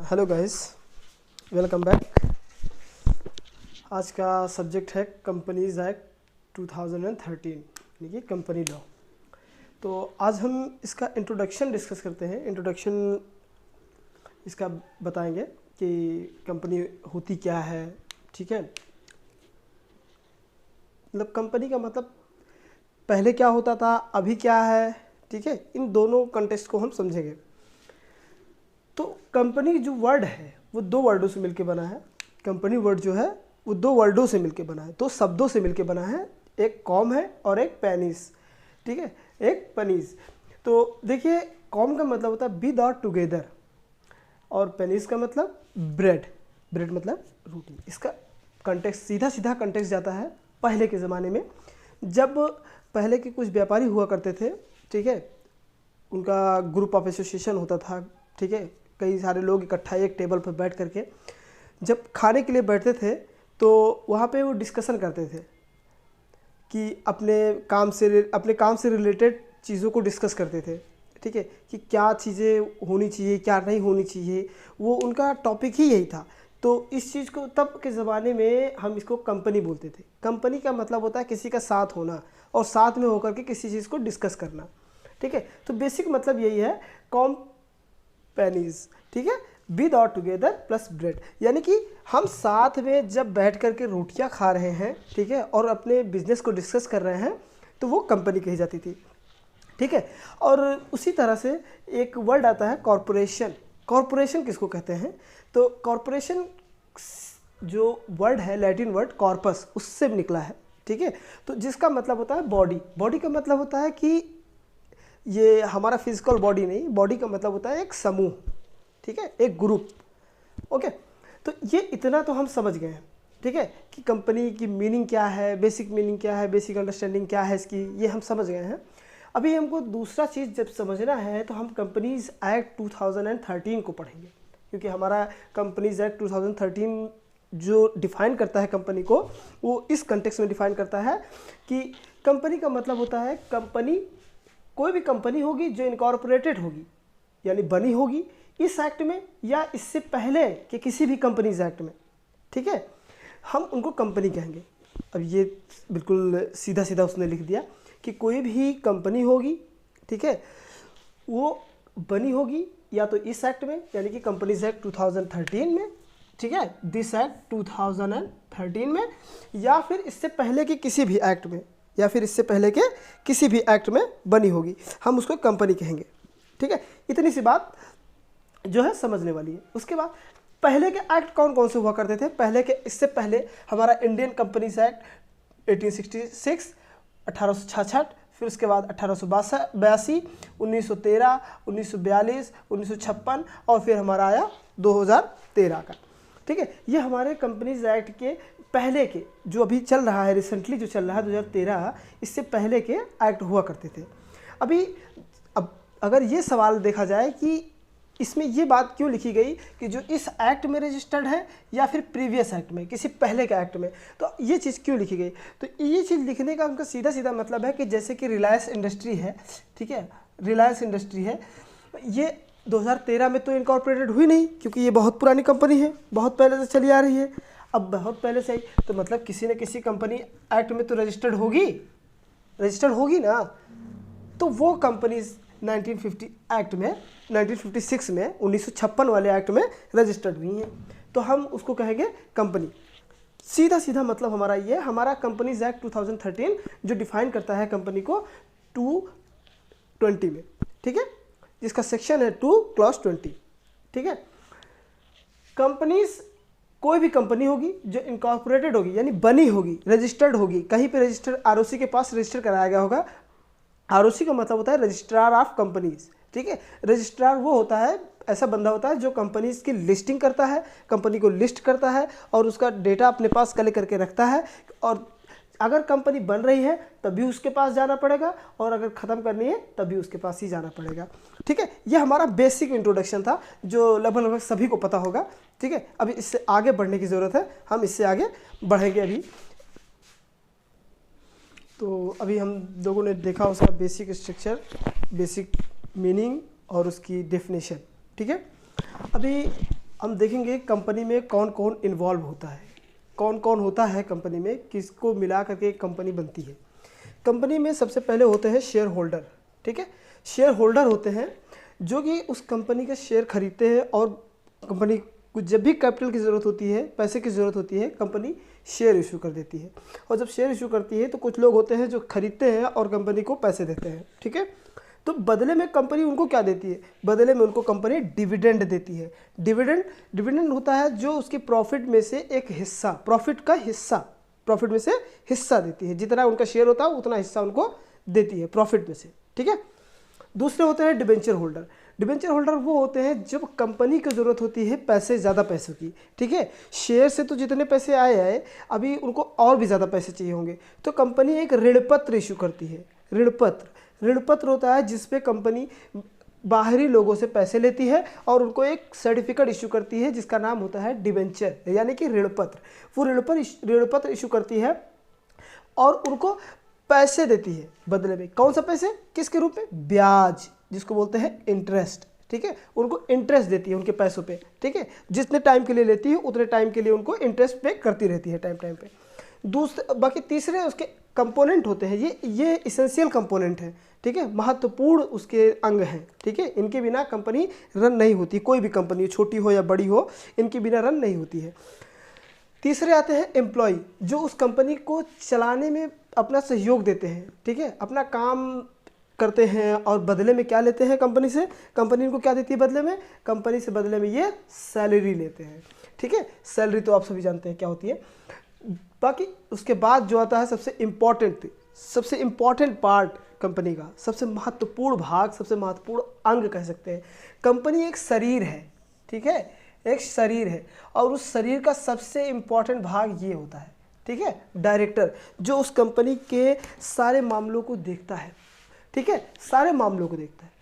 Hello guys, welcome back. आज का subject है कंपनीज एक्ट 2013 यानी कि कंपनी लॉ। तो आज हम इसका इंट्रोडक्शन डिस्कस करते हैं। इंट्रोडक्शन इसका बताएंगे कि कंपनी होती क्या है। ठीक है, मतलब कंपनी का मतलब पहले क्या होता था, अभी क्या है। ठीक है, इन दोनों कंटेक्स्ट को हम समझेंगे। तो कंपनी जो वर्ड है वो दो वर्डों से मिलकर बना है। कंपनी वर्ड जो है वो दो वर्डों से मिलकर बना है, दो शब्दों से मिलकर बना है। एक कॉम है और एक पेनिस। ठीक है, एक पनीस। तो देखिए, कॉम का मतलब होता है विद और टुगेदर, और पेनिस का मतलब ब्रेड। ब्रेड मतलब रोटी। इसका कंटेक्स्ट सीधा सीधा कंटेक्स्ट जाता है पहले के ज़माने में, जब पहले के कुछ व्यापारी हुआ करते थे। ठीक है, उनका ग्रुप ऑफ एसोसिएशन होता था। ठीक है, कई सारे लोग इकट्ठा एक टेबल पर बैठ करके जब खाने के लिए बैठते थे तो वहाँ पे वो डिस्कशन करते थे कि अपने काम से रिलेटेड चीज़ों को डिस्कस करते थे। ठीक है, कि क्या चीज़ें होनी चाहिए, क्या नहीं होनी चाहिए, वो उनका टॉपिक ही यही था। तो इस चीज़ को तब के ज़माने में हम इसको कंपनी बोलते थे। कंपनी का मतलब होता है किसी का साथ होना और साथ में होकर के किसी चीज़ को डिस्कस करना। ठीक है, तो बेसिक मतलब यही है कॉम्पनीज। ठीक है, विद और टुगेदर प्लस ब्रेड, यानी कि हम साथ में जब बैठ करके रोटियां खा रहे हैं, ठीक है, और अपने बिजनेस को डिस्कस कर रहे हैं, तो वो कंपनी कही जाती थी। ठीक है, और उसी तरह से एक वर्ड आता है कॉरपोरेशन। कॉरपोरेशन किसको कहते हैं? तो कॉरपोरेशन जो वर्ड है, लैटिन वर्ड कॉर्पस, उससे निकला है। ठीक है, तो जिसका मतलब होता है बॉडी। बॉडी का मतलब होता है कि ये हमारा फिजिकल बॉडी नहीं, बॉडी का मतलब होता है एक समूह। ठीक है, एक ग्रुप। ओके, तो ये इतना तो हम समझ गए हैं। ठीक है, कि कंपनी की मीनिंग क्या है, बेसिक मीनिंग क्या है, बेसिक अंडरस्टैंडिंग क्या है इसकी, ये हम समझ गए हैं। अभी हमको दूसरा चीज़ जब समझना है तो हम कंपनीज एक्ट 2013 को पढ़ेंगे, क्योंकि हमारा कंपनीज एक्ट 2013 जो डिफ़ाइन करता है कंपनी को, वो इस कंटेक्स्ट में डिफ़ाइन करता है कि कंपनी का मतलब होता है कंपनी, कोई भी कंपनी होगी जो इनकॉर्पोरेटेड होगी, यानी बनी होगी इस एक्ट में या इससे पहले के किसी भी कंपनीज एक्ट में। ठीक है, हम उनको कंपनी कहेंगे। अब ये बिल्कुल सीधा सीधा उसने लिख दिया कि कोई भी कंपनी होगी, ठीक है, वो बनी होगी या तो इस एक्ट में यानी कि कंपनीज एक्ट 2013 में, ठीक है, दिस एक्ट 2013 में, या फिर इससे पहले के किसी भी एक्ट में, या फिर इससे पहले के किसी भी एक्ट में बनी होगी, हम उसको कंपनी कहेंगे। ठीक है, इतनी सी बात जो है समझने वाली है। उसके बाद पहले के एक्ट कौन कौन से हुआ करते थे? पहले के, इससे पहले हमारा इंडियन कंपनीज एक्ट 1866, 1866, फिर उसके बाद 1882, 1913, 1942, 1956, और फिर हमारा आया 2013 का। ठीक है, ये हमारे कंपनीज एक्ट के पहले के, जो अभी चल रहा है, रिसेंटली जो चल रहा है 2013, इससे पहले के एक्ट हुआ करते थे। अभी अब अगर ये सवाल देखा जाए कि इसमें ये बात क्यों लिखी गई कि जो इस एक्ट में रजिस्टर्ड है या फिर प्रीवियस एक्ट में, किसी पहले के एक्ट में, तो ये चीज़ क्यों लिखी गई? तो ये चीज़ लिखने का उनका सीधा सीधा मतलब है कि जैसे कि रिलायंस इंडस्ट्री है, ठीक है, रिलायंस इंडस्ट्री है, ये 2013 में तो इनकॉर्पोरेटेड हुई नहीं, क्योंकि ये बहुत पुरानी कंपनी है, बहुत पहले से चली आ रही है। अब बहुत पहले से ही तो मतलब किसी न किसी कंपनी एक्ट में तो रजिस्टर्ड होगी ना। तो वो कंपनीज 1950 एक्ट में, 1956 में, 1956 वाले एक्ट में रजिस्टर्ड हुई हैं, तो हम उसको कहेंगे कंपनी। सीधा सीधा मतलब हमारा ये, हमारा कंपनीज एक्ट 2013 जो डिफाइन करता है कंपनी को 220 में, ठीक है, जिसका सेक्शन है 2 क्लॉज 20। ठीक है, कंपनीज, कोई भी कंपनी होगी जो इनकॉर्पोरेटेड होगी यानी बनी होगी, रजिस्टर्ड होगी, कहीं पे रजिस्टर, आरओसी के पास रजिस्टर कराया गया होगा। आरओसी का मतलब होता है रजिस्ट्रार ऑफ कंपनीज। ठीक है, रजिस्ट्रार वो होता है, ऐसा बंदा होता है जो कंपनीज की लिस्टिंग करता है, कंपनी को लिस्ट करता है और उसका डेटा अपने पास कलेक्ट करके रखता है। और अगर कंपनी बन रही है तभी उसके पास जाना पड़ेगा, और अगर ख़त्म करनी है तभी उसके पास ही जाना पड़ेगा। ठीक है, ये हमारा बेसिक इंट्रोडक्शन था जो लगभग सभी को पता होगा। ठीक है, अभी इससे आगे बढ़ने की ज़रूरत है, हम इससे आगे बढ़ेंगे अभी। तो अभी हम लोगों ने देखा उसका बेसिक स्ट्रक्चर, बेसिक मीनिंग और उसकी डेफिनेशन। ठीक है, अभी हम देखेंगे कंपनी में कौन कौन इन्वॉल्व होता है, कौन कौन होता है कंपनी में, किसको मिला करके एक कंपनी बनती है। कंपनी में सबसे पहले होते हैं शेयर होल्डर, ठीक है। शेयर होल्डर होते हैं जो कि उस कंपनी के शेयर खरीदते हैं, और कंपनी को जब भी कैपिटल की ज़रूरत होती है, पैसे की ज़रूरत होती है, कंपनी शेयर इशू कर देती है। और जब शेयर इशू करती है तो कुछ लोग होते हैं जो खरीदते हैं और कंपनी को पैसे देते हैं, ठीक है। तो बदले में कंपनी उनको क्या देती है, बदले में उनको कंपनी डिविडेंड देती है। डिविडेंड होता है जो उसकी प्रॉफिट में से एक हिस्सा, प्रॉफिट में से हिस्सा देती है। जितना उनका शेयर होता है उतना हिस्सा उनको देती है प्रॉफिट में से, ठीक है। दूसरे होते हैं डिबेंचर होल्डर। डिबेंचर होल्डर वो होते हैं जब कंपनी की ज़रूरत होती है पैसे, ज़्यादा पैसों की, ठीक है। शेयर से तो जितने पैसे आए अभी उनको और भी ज़्यादा पैसे चाहिए होंगे, तो कंपनी एक ऋणपत्र इशू करती है। ऋणपत्र होता है जिसपे कंपनी बाहरी लोगों से पैसे लेती है और उनको एक सर्टिफिकेट इशू करती है जिसका नाम होता है डिबेंचर, यानी कि ऋणपत्र। वो ऋणपत्र इशू करती है और उनको पैसे देती है बदले में। कौन सा पैसे, किसके रूप में, ब्याज, जिसको बोलते हैं इंटरेस्ट, ठीक है। उनको इंटरेस्ट देती है उनके पैसों पे, ठीक है। जितने टाइम के लिए लेती है उतने टाइम के लिए उनको इंटरेस्ट पे करती रहती है टाइम पे। बाकी तीसरे उसके कंपोनेंट होते हैं, ये इसेंशियल कंपोनेंट है, ठीक है, महत्वपूर्ण उसके अंग हैं, ठीक है। इनके बिना कंपनी रन नहीं होती, कोई भी कंपनी छोटी हो या बड़ी हो, इनके बिना रन नहीं होती है। तीसरे आते हैं एम्प्लॉय, जो उस कंपनी को चलाने में अपना सहयोग देते हैं, ठीक है, अपना काम करते हैं और बदले में क्या लेते हैं कंपनी से, कंपनी इनको क्या देती है बदले में, कंपनी से बदले में ये सैलरी लेते हैं, ठीक है। सैलरी तो आप सभी जानते हैं क्या होती है। बाकी उसके बाद जो आता है सबसे इम्पॉर्टेंट पार्ट कंपनी का, सबसे महत्वपूर्ण भाग, सबसे महत्वपूर्ण अंग कह सकते हैं। कंपनी एक शरीर है, ठीक है, एक शरीर है, और उस शरीर का सबसे इम्पॉर्टेंट भाग ये होता है, ठीक है, डायरेक्टर, जो उस कंपनी के सारे मामलों को देखता है, ठीक है, सारे मामलों को देखता है।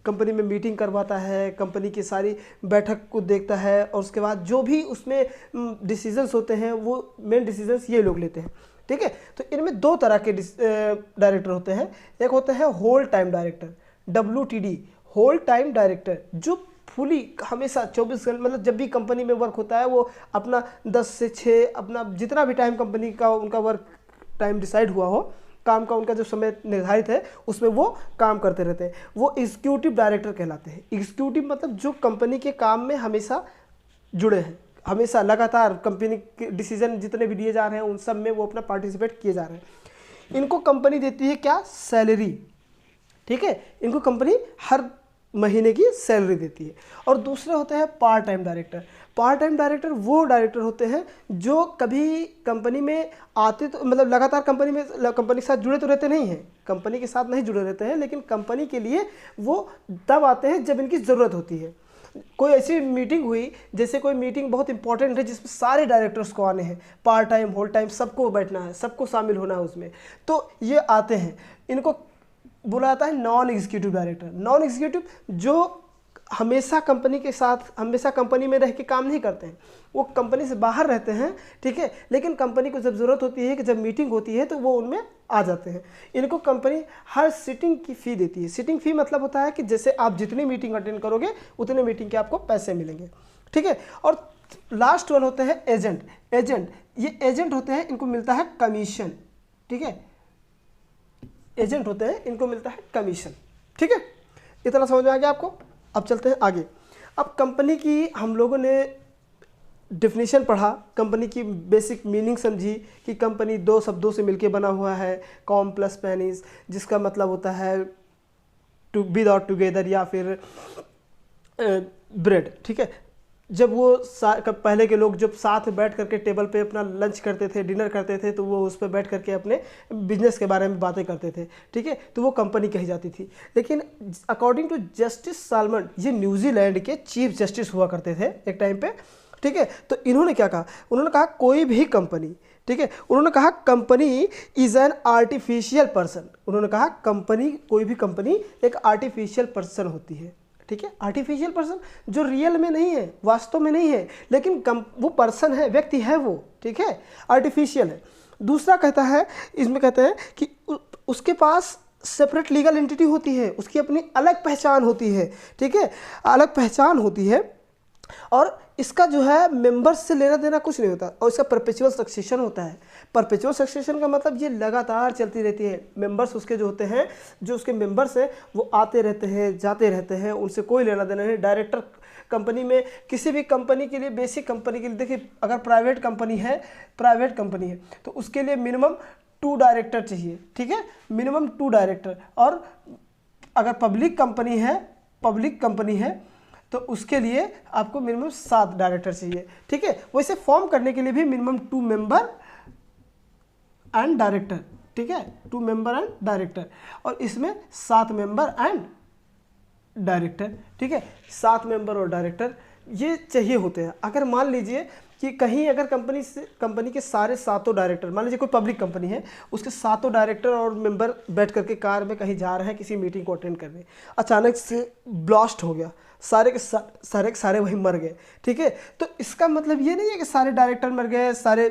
कंपनी में मीटिंग करवाता है, कंपनी की सारी बैठक को देखता है, और उसके बाद जो भी उसमें डिसीजंस होते हैं वो मेन डिसीजंस ये लोग लेते हैं, ठीक है। तो इनमें दो तरह के डायरेक्टर होते हैं। एक होते हैं whole time director, WTD, whole time director, जो फुली हमेशा 24 घंटे, मतलब जब भी कंपनी में वर्क होता है वो अपना 10 से 6 अपना जितना भी टाइम कंपनी का उनका वर्क टाइम डिसाइड हुआ हो, काम का उनका जो समय निर्धारित है उसमें वो काम करते रहते हैं। वो एग्जीक्यूटिव डायरेक्टर कहलाते हैं। एग्जीक्यूटिव मतलब जो कंपनी के काम में हमेशा जुड़े हैं, हमेशा लगातार कंपनी के डिसीजन जितने भी लिए जा रहे हैं उन सब में वो अपना पार्टिसिपेट किए जा रहे हैं। इनको कंपनी देती है क्या, सैलरी, ठीक है, इनको कंपनी हर महीने की सैलरी देती है। और दूसरे होते हैं part time director. Part time director वो डायरेक्टर होते हैं जो कभी कंपनी में आते तो मतलब लगातार कंपनी के साथ जुड़े तो रहते नहीं हैं, कंपनी के साथ नहीं जुड़े रहते हैं, लेकिन कंपनी के लिए वो तब आते हैं जब इनकी ज़रूरत होती है। कोई ऐसी मीटिंग हुई, जैसे कोई मीटिंग बहुत इंपॉर्टेंट है जिसमें सारे डायरेक्टर्स को आने हैं, पार्ट टाइम होल टाइम सबको बैठना है, सबको शामिल होना है उसमें, तो ये आते हैं। इनको बोला जाता है non executive director. Non executive जो हमेशा कंपनी के साथ, हमेशा कंपनी में रह के काम नहीं करते हैं, वो कंपनी से बाहर रहते हैं, ठीक है, लेकिन कंपनी को जब ज़रूरत होती है कि जब मीटिंग होती है तो वो उनमें आ जाते हैं। इनको कंपनी हर सिटिंग की फ़ी देती है। सिटिंग फ़ी मतलब होता है कि जैसे आप जितनी मीटिंग अटेंड करोगे उतने मीटिंग के आपको पैसे मिलेंगे, ठीक है। और लास्ट वन होते हैं एजेंट। ये एजेंट होते हैं, इनको मिलता है कमीशन, ठीक है, एजेंट होते हैं, इनको मिलता है कमीशन, ठीक है। इतना समझ में आ गया आपको। अब चलते हैं आगे। अब कंपनी की हम लोगों ने डेफिनेशन पढ़ा, कंपनी की बेसिक मीनिंग समझी कि कंपनी दो शब्दों से मिलके बना हुआ है, कॉम प्लस पेनीज, जिसका मतलब होता है टू बी और टुगेदर या फिर ब्रेड, ठीक है। जब वो पहले के लोग जब साथ में बैठ करके टेबल पे अपना लंच करते थे, डिनर करते थे, तो वो उस पर बैठ करके अपने बिजनेस के बारे में बातें करते थे, ठीक है, तो वो कंपनी कही जाती थी। लेकिन अकॉर्डिंग टू जस्टिस सालमन, ये न्यूजीलैंड के चीफ जस्टिस हुआ करते थे एक टाइम पे, ठीक है। तो इन्होंने क्या कहा, उन्होंने कहा कोई भी कंपनी, ठीक है, उन्होंने कहा company is an artificial person. उन्होंने कहा कंपनी, कोई भी कंपनी एक आर्टिफिशियल पर्सन होती है, ठीक है। आर्टिफिशियल पर्सन जो रियल में नहीं है, वास्तव में नहीं है, लेकिन वो पर्सन है, व्यक्ति है वो, ठीक है, आर्टिफिशियल है। दूसरा कहता है, इसमें कहते हैं कि उसके पास सेपरेट लीगल एंटिटी होती है, उसकी अपनी अलग पहचान होती है, ठीक है, अलग पहचान होती है। और इसका जो है मेंबर्स से लेना देना कुछ नहीं होता, और इसका परपेचुअल सक्सेशन होता है। परपेचुअल सक्सेशन का मतलब ये लगातार चलती रहती है। मेंबर्स उसके जो होते हैं, जो उसके मेंबर्स हैं वो आते रहते हैं जाते रहते हैं, उनसे कोई लेना देना नहीं। डायरेक्टर कंपनी में, किसी भी कंपनी के लिए, बेसिक कंपनी के लिए, देखिए अगर प्राइवेट कंपनी है तो उसके लिए मिनिमम 2 डायरेक्टर चाहिए, ठीक है, मिनिमम 2 डायरेक्टर। और अगर पब्लिक कंपनी है तो उसके लिए आपको मिनिमम 7 डायरेक्टर चाहिए, ठीक है। वैसे फॉर्म करने के लिए भी मिनिमम 2 मेंबर एंड डायरेक्टर, ठीक है, 2 मेंबर एंड डायरेक्टर, और इसमें 7 मेंबर एंड डायरेक्टर, ठीक है, 7 मेंबर और डायरेक्टर ये चाहिए होते हैं। अगर मान लीजिए कि कहीं अगर कंपनी के सारे 7 डायरेक्टर, मान लीजिए कोई पब्लिक कंपनी है, उसके 7 डायरेक्टर और मेंबर बैठ करके कार में कहीं जा रहे हैं किसी मीटिंग को अटेंड करने, अचानक से ब्लास्ट हो गया, सारे के सारे वहीं मर गए, ठीक है। तो इसका मतलब ये नहीं है कि सारे डायरेक्टर मर गए, सारे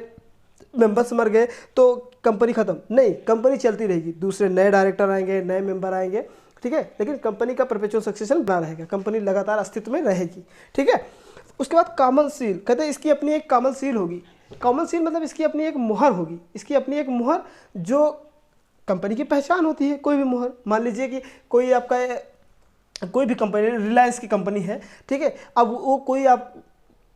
मेंबर्स मर गए तो कंपनी ख़त्म, नहीं, कंपनी चलती रहेगी, दूसरे नए डायरेक्टर आएंगे, नए मेंबर आएंगे, ठीक है, लेकिन कंपनी का परपेचुअल सक्सेशन बना रहेगा, कंपनी लगातार अस्तित्व में रहेगी, ठीक है। उसके बाद कॉमन सील, कहते हैं इसकी अपनी एक कॉमन सील होगी। कॉमन सील मतलब इसकी अपनी एक मुहर होगी, इसकी अपनी एक मुहर जो कंपनी की पहचान होती है। कोई भी मुहर, मान लीजिए कि कोई भी कंपनी, रिलायंस की कंपनी है, ठीक है, अब वो कोई, आप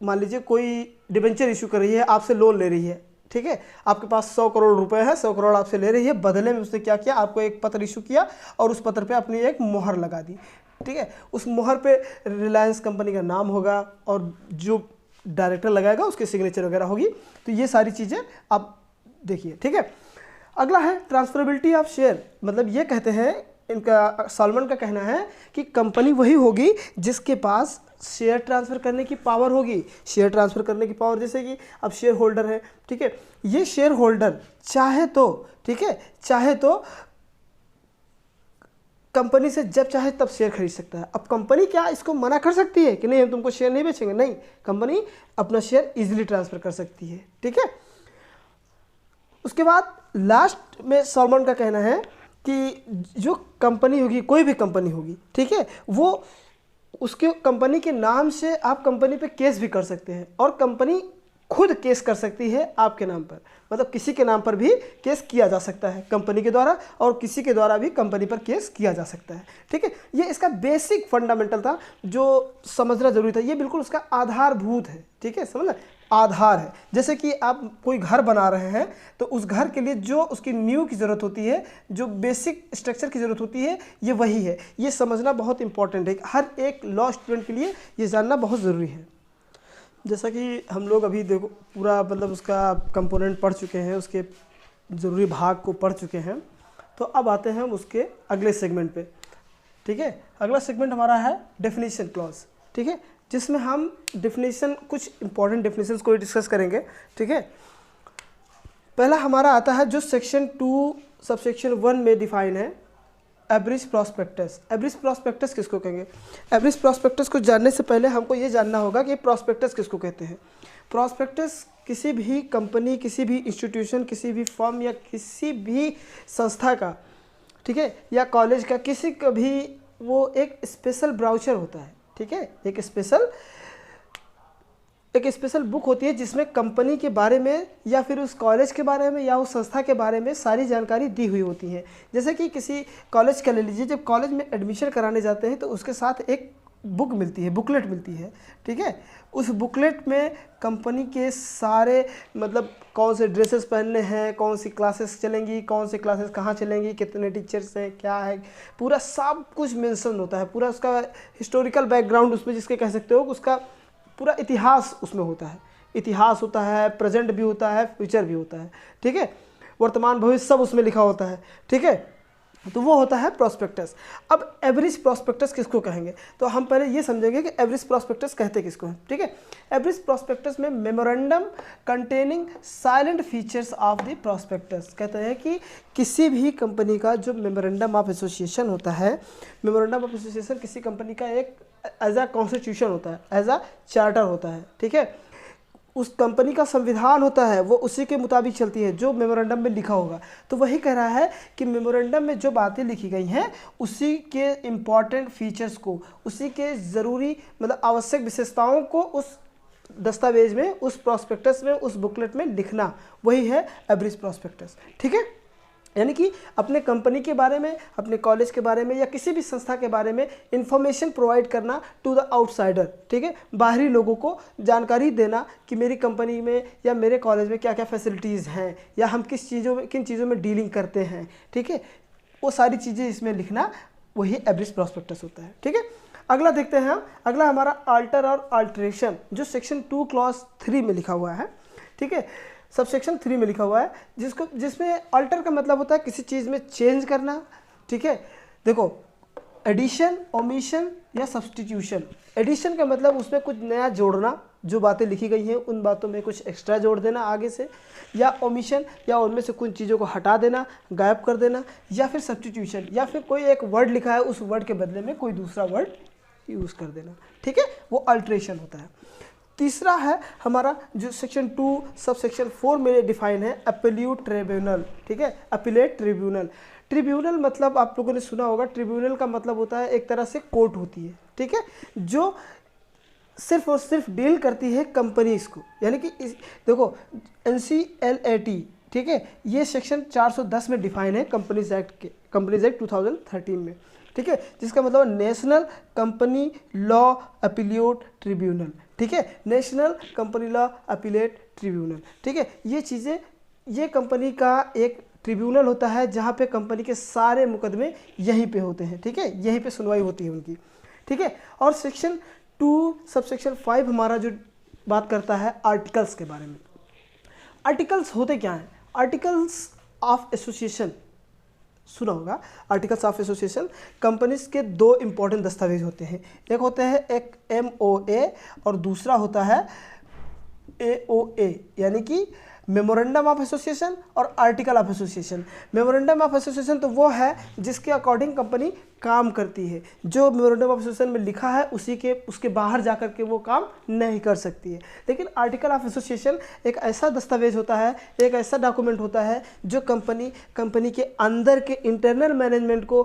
मान लीजिए कोई डिबेंचर इशू कर रही है, आपसे लोन ले रही है, ठीक है, आपके पास 100 करोड़ रुपए है, 100 करोड़ आपसे ले रही है, बदले में उसने क्या किया, आपको एक पत्र इशू किया और उस पत्र पे अपनी एक मुहर लगा दी, ठीक है। उस मुहर पे रिलायंस कंपनी का नाम होगा और जो डायरेक्टर लगाएगा उसकी सिग्नेचर वगैरह होगी। तो ये सारी चीज़ें आप देखिए, ठीक है। अगला है ट्रांसफरेबिलिटी ऑफ शेयर, मतलब ये कहते हैं, इनका सॉल्मन का कहना है कि कंपनी वही होगी जिसके पास शेयर ट्रांसफ़र करने की पावर होगी। शेयर ट्रांसफ़र करने की पावर, जैसे कि अब शेयर होल्डर है, ठीक है, ये शेयर होल्डर चाहे तो, ठीक है, चाहे तो कंपनी से जब चाहे तब शेयर खरीद सकता है। अब कंपनी क्या इसको मना कर सकती है कि नहीं हम तुमको शेयर नहीं बेचेंगे? नहीं, कंपनी अपना शेयर इजीली ट्रांसफ़र कर सकती है, ठीक है। उसके बाद लास्ट में सॉल्मन का कहना है कि जो कंपनी होगी, कोई भी कंपनी होगी, ठीक है, वो उसके कंपनी के नाम से आप कंपनी पे केस भी कर सकते हैं, और कंपनी खुद केस कर सकती है आपके नाम पर, मतलब किसी के नाम पर भी केस किया जा सकता है कंपनी के द्वारा, और किसी के द्वारा भी कंपनी पर केस किया जा सकता है, ठीक है। ये इसका बेसिक फंडामेंटल था जो समझना जरूरी था, ये बिल्कुल उसका आधारभूत है, ठीक है, समझना, आधार है। जैसे कि आप कोई घर बना रहे हैं तो उस घर के लिए जो उसकी नींव की ज़रूरत होती है, जो बेसिक स्ट्रक्चर की ज़रूरत होती है, ये वही है। ये समझना बहुत इंपॉर्टेंट है, हर एक लॉ स्टूडेंट के लिए ये जानना बहुत ज़रूरी है। जैसा कि हम लोग अभी देखो पूरा मतलब उसका कंपोनेंट पढ़ चुके हैं, उसके ज़रूरी भाग को पढ़ चुके हैं, तो अब आते हैं हम उसके अगले सेगमेंट पे, ठीक है। अगला सेगमेंट हमारा है डेफिनेशन क्लॉज, ठीक है, जिसमें हम डेफिनेशन, कुछ इंपॉर्टेंट डेफिनेशंस को डिस्कस करेंगे, ठीक है। पहला हमारा आता है जो सेक्शन 2 सबसेक्शन 1 में डिफाइन है, एवरेज प्रॉस्पेक्टस। एवरेज प्रॉस्पेक्टस किसको कहेंगे? एवरेज प्रॉस्पेक्टस को जानने से पहले हमको ये जानना होगा कि प्रॉस्पेक्टस किसको कहते हैं। प्रॉस्पेक्टस किसी भी कंपनी, किसी भी इंस्टीट्यूशन, किसी भी फर्म या किसी भी संस्था का, ठीक है, या कॉलेज का, किसी का भी वो एक स्पेशल ब्राउचर होता है, ठीक है, एक स्पेशल बुक होती है जिसमें कंपनी के बारे में या फिर उस कॉलेज के बारे में या उस संस्था के बारे में सारी जानकारी दी हुई होती है। जैसे कि किसी कॉलेज का ले लीजिए, जब कॉलेज में एडमिशन कराने जाते हैं तो उसके साथ एक बुक मिलती है, बुकलेट मिलती है, ठीक है। उस बुकलेट में कंपनी के सारे, मतलब कौन से ड्रेसेस पहनने हैं, कौन सी क्लासेस चलेंगी, कौन से क्लासेस कहाँ चलेंगी, कितने टीचर्स हैं, क्या है, पूरा सब कुछ मेंशन होता है, पूरा उसका हिस्टोरिकल बैकग्राउंड उसमें जिसके कह सकते हो, उसका पूरा इतिहास उसमें होता है। इतिहास होता है, प्रेजेंट भी होता है, फ्यूचर भी होता है, ठीक है, वर्तमान भविष्य सब उसमें लिखा होता है, ठीक है। तो वो होता है प्रॉस्पेक्टस। अब एवरेज प्रॉस्पेक्टस किसको कहेंगे? तो हम पहले ये समझेंगे कि एवरेज प्रॉस्पेक्टस कहते किसको हैं, ठीक है। एवरेज प्रॉस्पेक्टस में memorandum containing salient features of the prospectus, कहते हैं कि किसी भी कंपनी का जो मेमोरेंडम ऑफ एसोसिएशन होता है, मेमोरेंडम ऑफ एसोसिएशन किसी कंपनी का एक एज अ कॉन्स्टिट्यूशन होता है, एज अ चार्टर होता है, ठीक है। उस कंपनी का संविधान होता है वो उसी के मुताबिक चलती है जो मेमोरेंडम में लिखा होगा। तो वही कह रहा है कि मेमोरेंडम में जो बातें लिखी गई हैं उसी के इम्पॉर्टेंट फीचर्स को, उसी के ज़रूरी मतलब आवश्यक विशेषताओं को उस दस्तावेज में, उस प्रॉस्पेक्टस में, उस बुकलेट में लिखना, वही है एब्रिज प्रॉस्पेक्टस। ठीक है, यानी कि अपने कंपनी के बारे में, अपने कॉलेज के बारे में या किसी भी संस्था के बारे में इंफॉर्मेशन प्रोवाइड करना टू द आउटसाइडर। ठीक है, बाहरी लोगों को जानकारी देना कि मेरी कंपनी में या मेरे कॉलेज में क्या क्या फैसिलिटीज़ हैं या हम किन चीज़ों में डीलिंग करते हैं। ठीक है, वो सारी चीज़ें इसमें लिखना, वही एब्रिज प्रॉस्पेक्टस होता है। ठीक है, अगला देखते हैं हम। अगला हमारा अल्टर और अल्टरेशन, जो सेक्शन 2 क्लॉज 3 में लिखा हुआ है। ठीक है, सब सेक्शन 3 में लिखा हुआ है, जिसमें अल्टर का मतलब होता है किसी चीज़ में चेंज करना। ठीक है, देखो एडिशन, ओमिशन या सब्सटीट्यूशन। एडिशन का मतलब उसमें कुछ नया जोड़ना, जो बातें लिखी गई हैं उन बातों में कुछ एक्स्ट्रा जोड़ देना आगे से, या ओमिशन या उनमें से कुछ चीज़ों को हटा देना, गायब कर देना, या फिर सब्सटीट्यूशन, या फिर कोई एक वर्ड लिखा है उस वर्ड के बदले में कोई दूसरा वर्ड यूज़ कर देना। ठीक है, वो अल्ट्रेशन होता है। तीसरा है हमारा जो सेक्शन 2 सब सेक्शन 4 में डिफाइन है, अपीलेट ट्रिब्यूनल। ठीक है, अपीलेट ट्रिब्यूनल। ट्रिब्यूनल मतलब आप लोगों ने सुना होगा, ट्रिब्यूनल का मतलब होता है एक तरह से कोर्ट होती है। ठीक है, जो सिर्फ और सिर्फ डील करती है कंपनीज को, यानी कि देखो NCLAT, ठीक है, ये सेक्शन 410 में डिफाइन है कंपनीज एक्ट 2013 में। ठीक है, जिसका मतलब national company law appellate tribunal. ठीक है, national company law appellate tribunal. ठीक है, ये चीज़ें, ये कंपनी का एक ट्रिब्यूनल होता है जहाँ पे कंपनी के सारे मुकदमे यहीं पे होते हैं। ठीक है, यहीं पे सुनवाई होती है उनकी। ठीक है, और सेक्शन 2 सब सेक्शन 5 हमारा जो बात करता है आर्टिकल्स के बारे में। आर्टिकल्स होते क्या हैं? आर्टिकल्स ऑफ एसोसिएशन सुना होगा। आर्टिकल्स ऑफ एसोसिएशन कंपनीज के 2 इंपॉर्टेंट दस्तावेज होते हैं, एक होता है एक MOA और दूसरा होता है AOA, यानी कि मेमोरेंडम ऑफ एसोसिएशन और article of association. Memorandum of association तो वो है जिसके अकॉर्डिंग कंपनी काम करती है, जो मेमोरेंडम ऑफ एसोसिएशन में लिखा है उसके बाहर जाकर के वो काम नहीं कर सकती है। लेकिन आर्टिकल ऑफ एसोसिएशन एक ऐसा दस्तावेज होता है, एक ऐसा डॉक्यूमेंट होता है जो कंपनी के अंदर के इंटरनल मैनेजमेंट को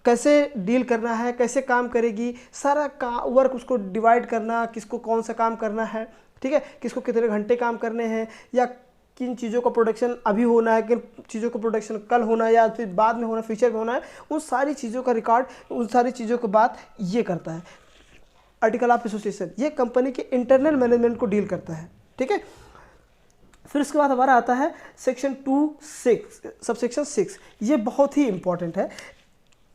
कैसे डील करना है, कैसे काम करेगी, सारा वर्क उसको डिवाइड करना, किसको कौन सा काम करना है। ठीक है, किसको कितने घंटे काम करने हैं, या किन चीज़ों का प्रोडक्शन अभी होना है, किन चीज़ों का प्रोडक्शन कल होना है या फिर बाद में होना, फ्यूचर में होना है, उन सारी चीज़ों का रिकॉर्ड, उन सारी चीज़ों की बात ये करता है आर्टिकल ऑफ एसोसिएशन। ये कंपनी के इंटरनल मैनेजमेंट को डील करता है। ठीक है, फिर उसके बाद हमारा आता है सेक्शन 2(6) सब सेक्शन 6। ये बहुत ही इंपॉर्टेंट है,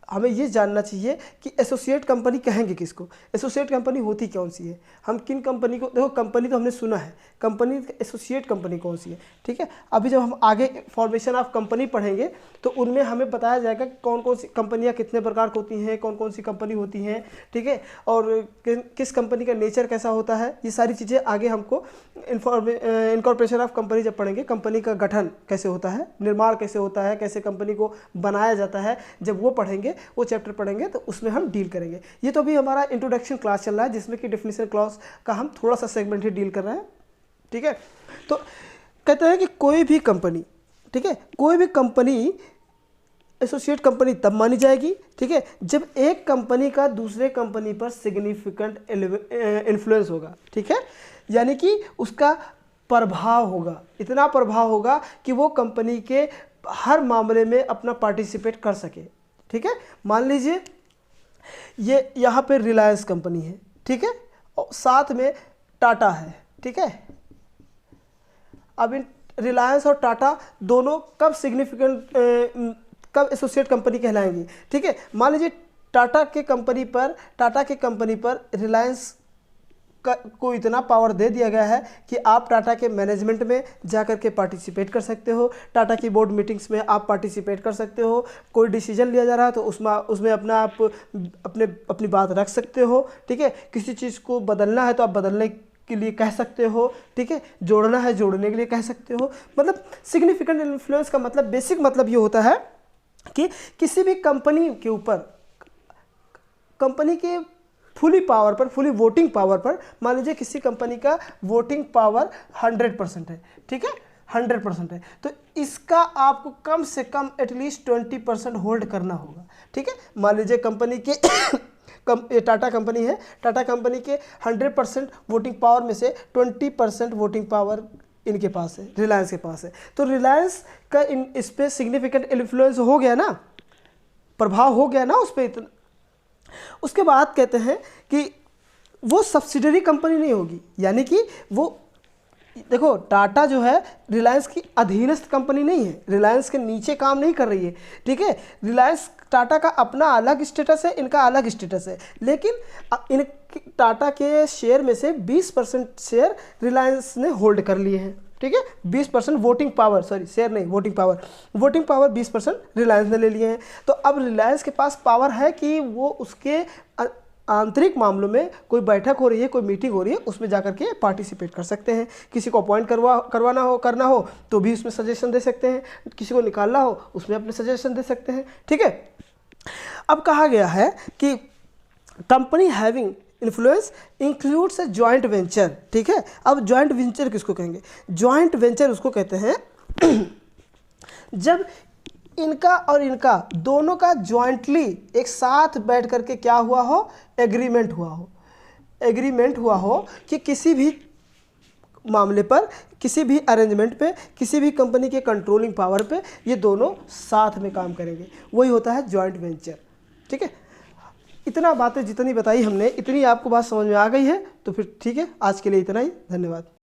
हमें ये जानना चाहिए कि एसोसिएट कंपनी कहेंगे किसको, एसोसिएट कंपनी होती कौन सी है, हम किन कंपनी को, देखो कंपनी तो हमने सुना है, कंपनी एसोसिएट कंपनी कौन सी है। ठीक है, अभी जब हम आगे फॉर्मेशन ऑफ कंपनी पढ़ेंगे तो उनमें हमें बताया जाएगा कौन कौन सी कंपनियां कितने प्रकार की होती हैं, कौन कौन सी कंपनी होती हैं। ठीक है, और किस कंपनी का नेचर कैसा होता है, ये सारी चीज़ें आगे हमको इनकॉर्पोरेशन ऑफ कंपनी जब पढ़ेंगे, कंपनी का गठन कैसे होता है, निर्माण कैसे होता है, कैसे कंपनी को बनाया जाता है, जब वो पढ़ेंगे, वो चैप्टर पढ़ेंगे तो उसमें हम डील करेंगे। ये तो भी हमारा इंट्रोडक्शन क्लास चल रहा है जिसमें कि डेफिनेशन क्लॉज का हम थोड़ा सा सेगमेंट ही डील कर रहे हैं। ठीक है, तो कहते हैं कि कोई भी कंपनी, ठीक है, कोई भी कंपनी एसोसिएट कंपनी तब मानी जाएगी, ठीक है, जब एक कंपनी का दूसरे कंपनी पर सिग्निफिकेंट इन्फ्लुएंस होगा। ठीक है, यानी कि उसका प्रभाव होगा, इतना प्रभाव होगा कि वो कंपनी के हर मामले में अपना पार्टिसिपेट कर सके। ठीक है, मान लीजिए ये यहाँ पे रिलायंस कंपनी है, ठीक है, और साथ में टाटा है। ठीक है, अब इन रिलायंस और टाटा दोनों कब कब एसोसिएट कंपनी कहलाएंगी? ठीक है, मान लीजिए टाटा के कंपनी पर रिलायंस को इतना पावर दे दिया गया है कि आप टाटा के मैनेजमेंट में जाकर के पार्टिसिपेट कर सकते हो, टाटा की बोर्ड मीटिंग्स में आप पार्टिसिपेट कर सकते हो, कोई डिसीजन लिया जा रहा है तो उसमें अपना आप अपनी बात रख सकते हो। ठीक है, किसी चीज़ को बदलना है तो आप बदलने के लिए कह सकते हो। ठीक है, जोड़ना है जोड़ने के लिए कह सकते हो। मतलब सिग्निफिकेंट इन्फ्लुएंस का मतलब, बेसिक मतलब ये होता है कि किसी भी कंपनी के ऊपर, कंपनी के फुली पावर पर, फुली वोटिंग पावर पर, मान लीजिए किसी कंपनी का वोटिंग पावर 100% है, ठीक है, 100% है, तो इसका आपको कम से कम एटलीस्ट 20% होल्ड करना होगा, ठीक है। मान लीजिए कंपनी के टाटा कंपनी है, टाटा कंपनी के 100% वोटिंग पावर में से 20% वोटिंग पावर इनके पास है, रिलायंस के पास है, तो रिलायंस का इस पर सिग्निफिकेंट इन्फ्लुएंस हो गया ना, प्रभाव हो गया ना उस पर इतना। उसके बाद कहते हैं कि वो सब्सिडरी कंपनी नहीं होगी, यानी कि वो, देखो टाटा जो है रिलायंस की अधीनस्थ कंपनी नहीं है, रिलायंस के नीचे काम नहीं कर रही है, ठीक है। रिलायंस, टाटा का अपना अलग स्टेटस है, इनका अलग स्टेटस है, लेकिन इन टाटा के शेयर में से 20% शेयर रिलायंस ने होल्ड कर लिए हैं, ठीक है। 20% वोटिंग पावर, सॉरी शेयर नहीं, वोटिंग पावर 20% रिलायंस ने ले लिए हैं। तो अब रिलायंस के पास पावर है कि वो उसके आंतरिक मामलों में कोई बैठक हो रही है, कोई मीटिंग हो रही है, उसमें जाकर के पार्टिसिपेट कर सकते हैं। किसी को अपॉइंट करना हो तो भी उसमें सजेशन दे सकते हैं, किसी को निकालना हो उसमें अपने सजेशन दे सकते हैं, ठीक है। अब कहा गया है कि company having influence includes a joint venture, ठीक है। अब जॉइंट वेंचर किसको कहेंगे? जॉइंट वेंचर उसको कहते हैं जब इनका और इनका दोनों का जॉइंटली एक साथ बैठ करके क्या हुआ हो, एग्रीमेंट हुआ हो कि किसी भी मामले पर, किसी भी अरेंजमेंट पे, किसी भी कंपनी के कंट्रोलिंग पावर पे ये दोनों साथ में काम करेंगे, वही होता है जॉइंट वेंचर, ठीक है। इतना बातें जितनी बताई हमने, इतनी आपको बात समझ में आ गई है तो फिर ठीक है, आज के लिए इतना ही, धन्यवाद।